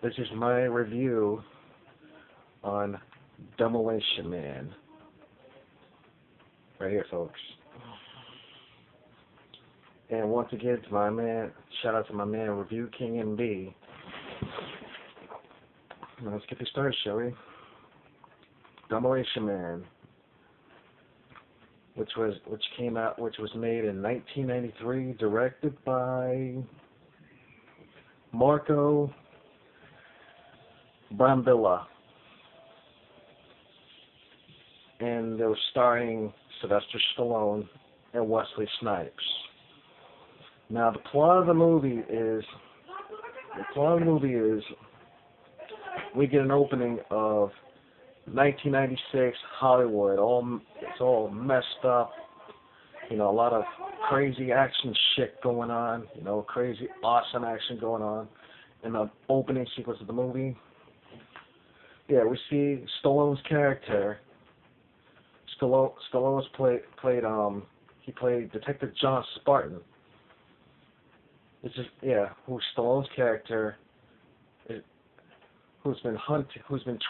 This is my review on Demolition Man. Right here, folks. And once again, to my man, shout out to my man, Review King MB. Now let's get this started, shall we? Demolition Man, which was made in 1993, directed by Marco Brambilla, and they were starring Sylvester Stallone and Wesley Snipes. Now, the plot of the movie is we get an opening of 1996 Hollywood. It's all messed up. You know, a lot of crazy action shit going on. You know, crazy, awesome action going on in the opening sequence of the movie. Yeah, we see Stallone's character. Stallone's played Detective John Spartan. It's just, yeah, who's Stallone's character, who's been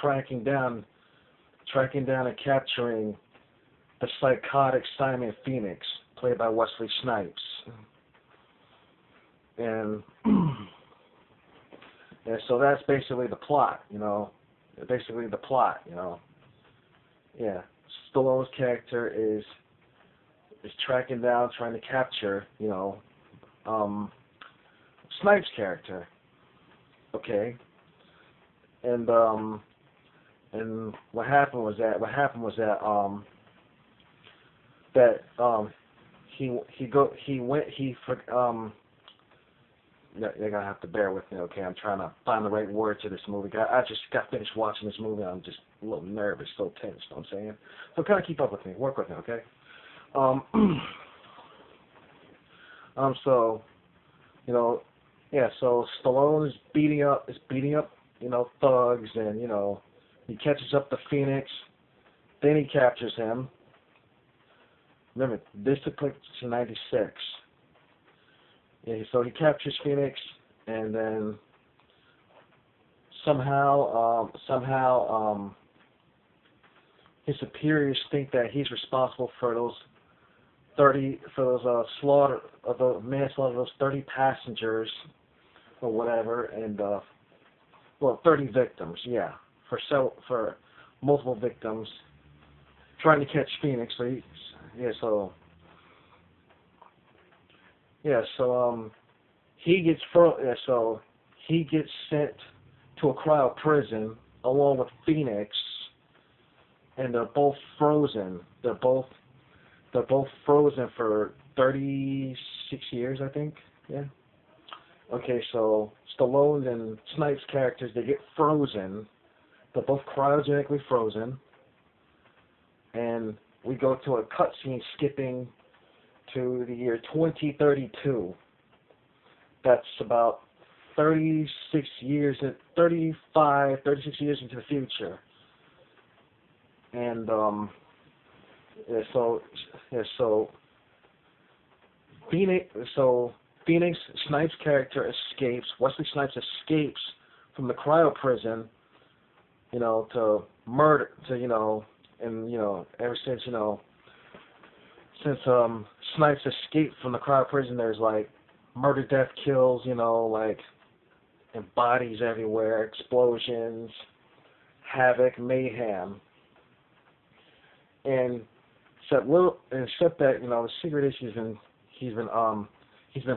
tracking down and capturing the psychotic Simon Phoenix, played by Wesley Snipes. And so that's basically the plot, you know. Yeah, Stallone's character is tracking down, trying to capture, you know, Snipes' character. Okay. And what happened was that you're gonna have to bear with me, okay? I'm trying to find the right word to this movie. I just got finished watching this movie and I'm just a little nervous, so tense, you know what I'm saying? So kind of keep up with me, work with me, okay? So, you know, yeah, so Stallone is beating up, you know, thugs, and, you know, he catches up to Phoenix, then he captures him. Remember, this took place in 96. Yeah, so he captures Phoenix, and then somehow his superiors think that he's responsible for manslaughter of those 30 passengers or whatever, and 30 victims, yeah, for multiple victims, trying to catch Phoenix. So he gets sent to a cryo prison along with Phoenix, and they're both frozen. They're both frozen for 36 years, I think. Yeah. Okay, so Stallone and Snipes' characters, they get frozen. They're both cryogenically frozen. And we go to a cutscene skipping to the year 2032. That's about 36 years into the future. And Phoenix Snipes' character escapes. Wesley Snipes escapes from the cryo prison, you know, to murder, to, you know, and, you know, ever since, you know, since Snipes escaped from the cryo prison, there's like murder, death, kills, you know, like, and bodies everywhere, explosions, havoc, mayhem. And except that, you know, the secret is he's been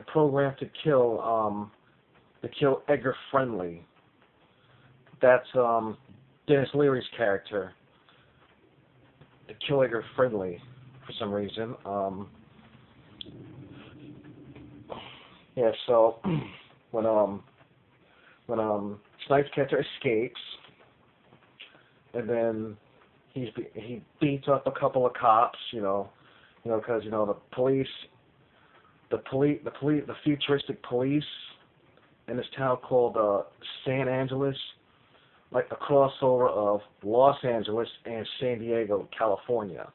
programmed to kill Edgar Friendly. That's Dennis Leary's character. To kill Edgar Friendly for some reason. Yeah, so when Snipes' character escapes, and then he beats up a couple of cops, because the futuristic police in this town called San Angeles, like a crossover of Los Angeles and San Diego, California.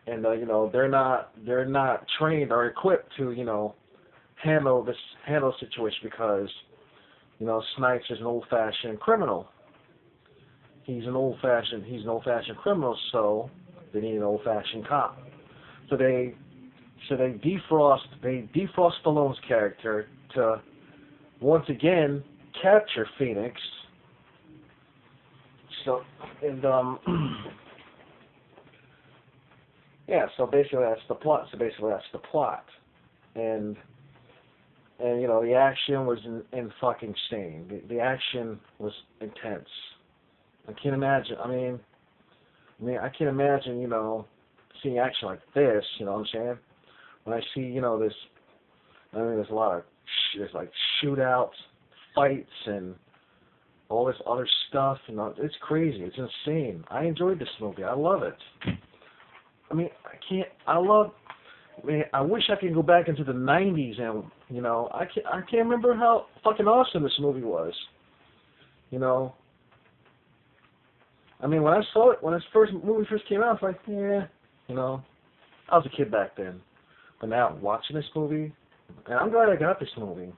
And they're not trained or equipped to handle the situation, because You know, Snipes is an old-fashioned criminal. He's an old-fashioned criminal, so they need an old-fashioned cop. So they defrost Stallone's character to once again capture Phoenix. So and yeah, so basically that's the plot. And you know, the action was in fucking insane. The action was intense. I can't imagine. I mean, I can't imagine, you know, seeing action like this. You know what I'm saying? When I see, you know, this, I mean, there's a lot of there's like shootouts, fights, and all this other stuff. You know, it's crazy. It's insane. I enjoyed this movie. I love it. I mean, I wish I could go back into the '90s and, you know, I can't remember how fucking awesome this movie was. You know, I mean, when I saw it, when this movie first came out, I was like, yeah, you know, I was a kid back then. But now, watching this movie, and I'm glad I got this movie.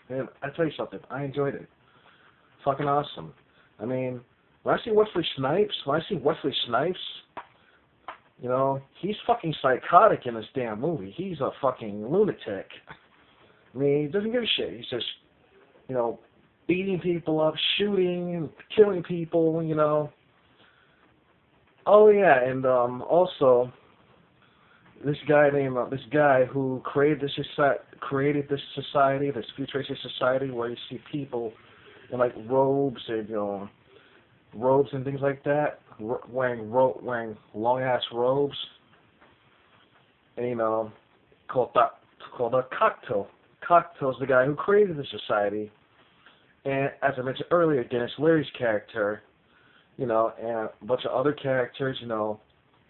And I tell you something, I enjoyed it. Fucking awesome. I mean, when I see Wesley Snipes, you know, he's fucking psychotic in this damn movie. He's a fucking lunatic. I mean, he doesn't give a shit. He's just, you know, beating people up, shooting, and killing people, you know. Oh yeah, and also this guy who created this society, this futuristic society where you see people in like robes and, you know, robes and things like that, wearing long ass robes, and, you know, called a Cocktail. Cocktail's the guy who created the society, and as I mentioned earlier, Dennis Leary's character, you know, and a bunch of other characters, you know,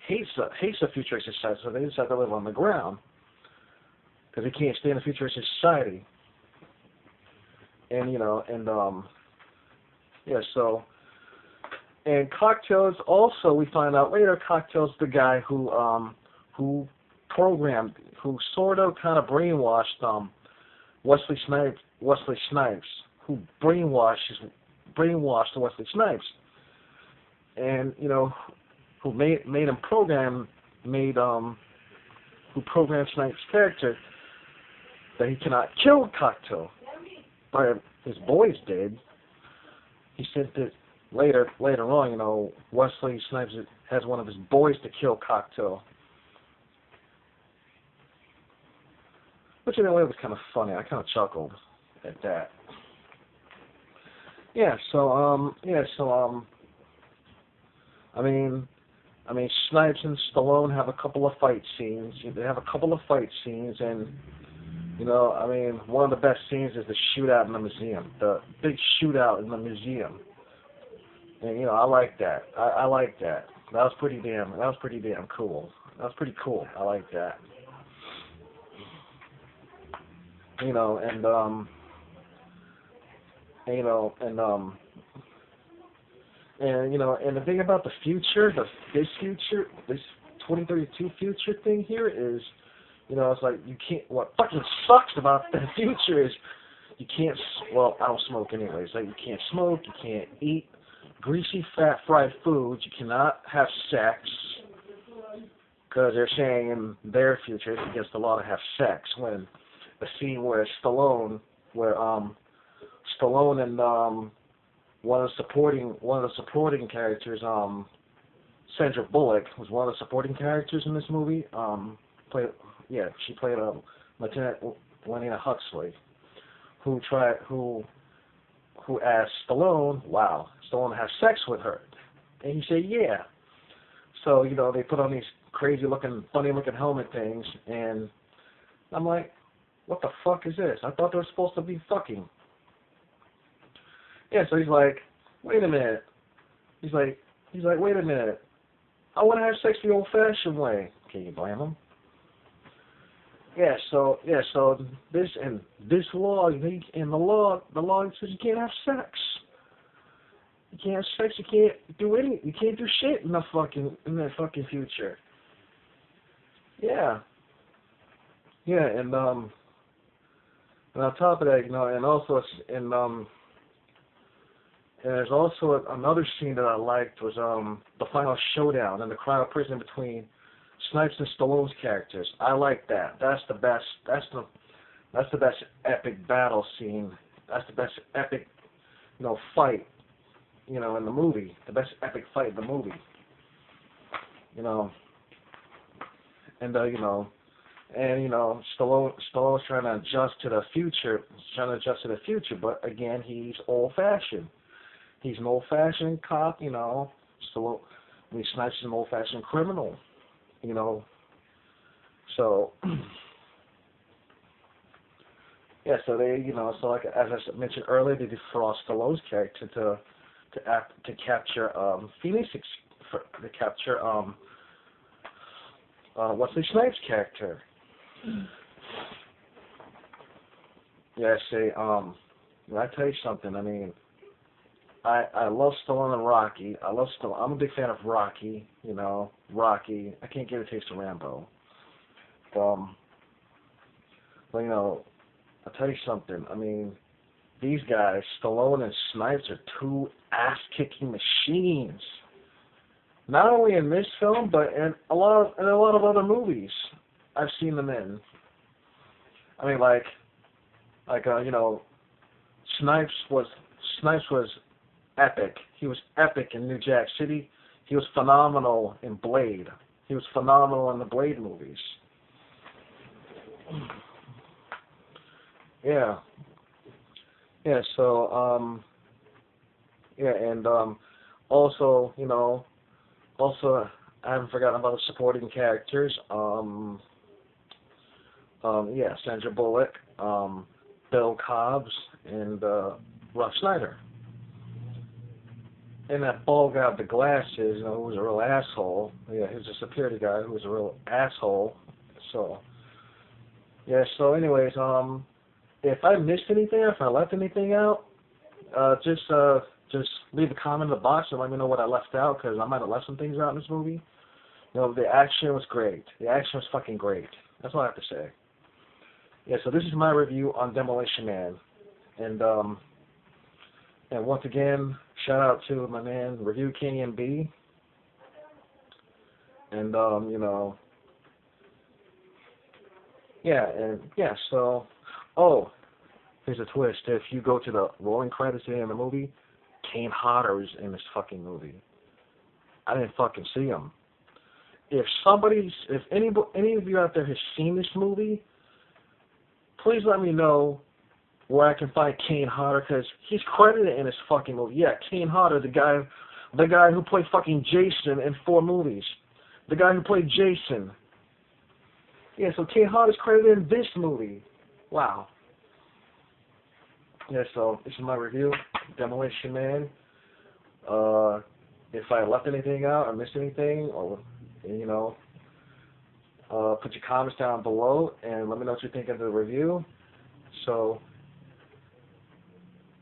hates the futuristic society, so they decide to live on the ground because they can't stay in the futuristic society, and, you know, and yeah, so. And Cocktail's also, we find out later, Cocktail's the guy who sort of kind of brainwashed Wesley Snipes, who brainwashed Wesley Snipes, and, you know, who who programmed Snipes' character that he cannot kill Cocktail, but his boys did. He said that later on, you know, Wesley Snipes has one of his boys to kill Cocktail, which in a way was kind of funny. I kind of chuckled at that. I mean, Snipes and Stallone have a couple of fight scenes. They have a couple of fight scenes, and, you know, I mean, one of the best scenes is the shootout in the museum, the big shootout in the museum. And, you know, I like that. I like that. That was pretty damn cool. That was pretty cool. I like that. You know, and you know, and the thing about the future, this 2032 future thing here is, you know, it's like you can't. What fucking sucks about the future is you can't. Well, I don't smoke anyways. Like, you can't smoke, you can't eat greasy, fat, fried foods. You cannot have sex because they're saying in their future it's against the law to have sex. When the scene where Stallone and one of the supporting characters, Sandra Bullock was one of the supporting characters in this movie. She played Lieutenant Lena Huxley, who asked Stallone to have sex with her, and he said yeah. So, you know, they put on these crazy looking, funny looking helmet things, and I'm like, what the fuck is this? I thought they were supposed to be fucking. Yeah, so he's like, wait a minute. He's like, wait a minute. I want to have sex the old-fashioned way. Can you blame him? So this law, the law says you can't have sex. You can't have sex. You can't do shit in that fucking future. Yeah, and And on top of that, and also and there's also another scene that I liked was the final showdown in the cryo prison between Snipes and Stallone's characters. I like that. That's the best. That's the best epic battle scene. That's the best epic, fight, in the movie. The best epic fight in the movie. And Stallone's trying to adjust to the future. But again, he's old-fashioned. He's an old-fashioned cop. Stallone. Snipes is an old-fashioned criminal. So. Yeah, so they, so like as I mentioned earlier, they defrost Stallone's character to capture Phoenix, to capture Wesley Snipes' character. Yeah, I tell you something. I mean, I love Stallone and Rocky. I love Stallone. I'm a big fan of Rocky. Rocky. I can't get a taste of Rambo. But I'll tell you something. I mean, these guys, Stallone and Snipes, are two ass-kicking machines. Not only in this film, but in a lot of other movies I've seen them in. I mean, Snipes was epic. He was epic in New Jack City. He was phenomenal in Blade. He was phenomenal in the Blade movies. Yeah. Yeah, so, and also, also, I haven't forgotten about the supporting characters. Sandra Bullock, Bill Cobbs, and Rob Schneider. And that bald guy with the glasses, who was a real asshole. Yeah, he was a security guy who was a real asshole. So, yeah, so anyways, if I missed anything, if I left anything out, just leave a comment in the box and let me know what I left out, because I might have left some things out in this movie. The action was great. The action was fucking great. That's all I have to say. Yeah, so this is my review on Demolition Man. And once again, shout out to my man, Review King and B. And, so, here's a twist. If you go to the rolling credits at the end of the movie, Kane Hodder is in this fucking movie. I didn't fucking see him. If any of you out there has seen this movie, please let me know where I can find Kane Hodder, because he's credited in this fucking movie. Yeah, Kane Hodder, the guy who played fucking Jason in 4 movies. The guy who played Jason. Yeah, so Kane Hodder's credited in this movie. Wow. Yeah, so this is my review, Demolition Man. If I left anything out or missed anything, or put your comments down below and let me know what you think of the review. So,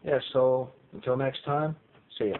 yeah, so until next time, see ya.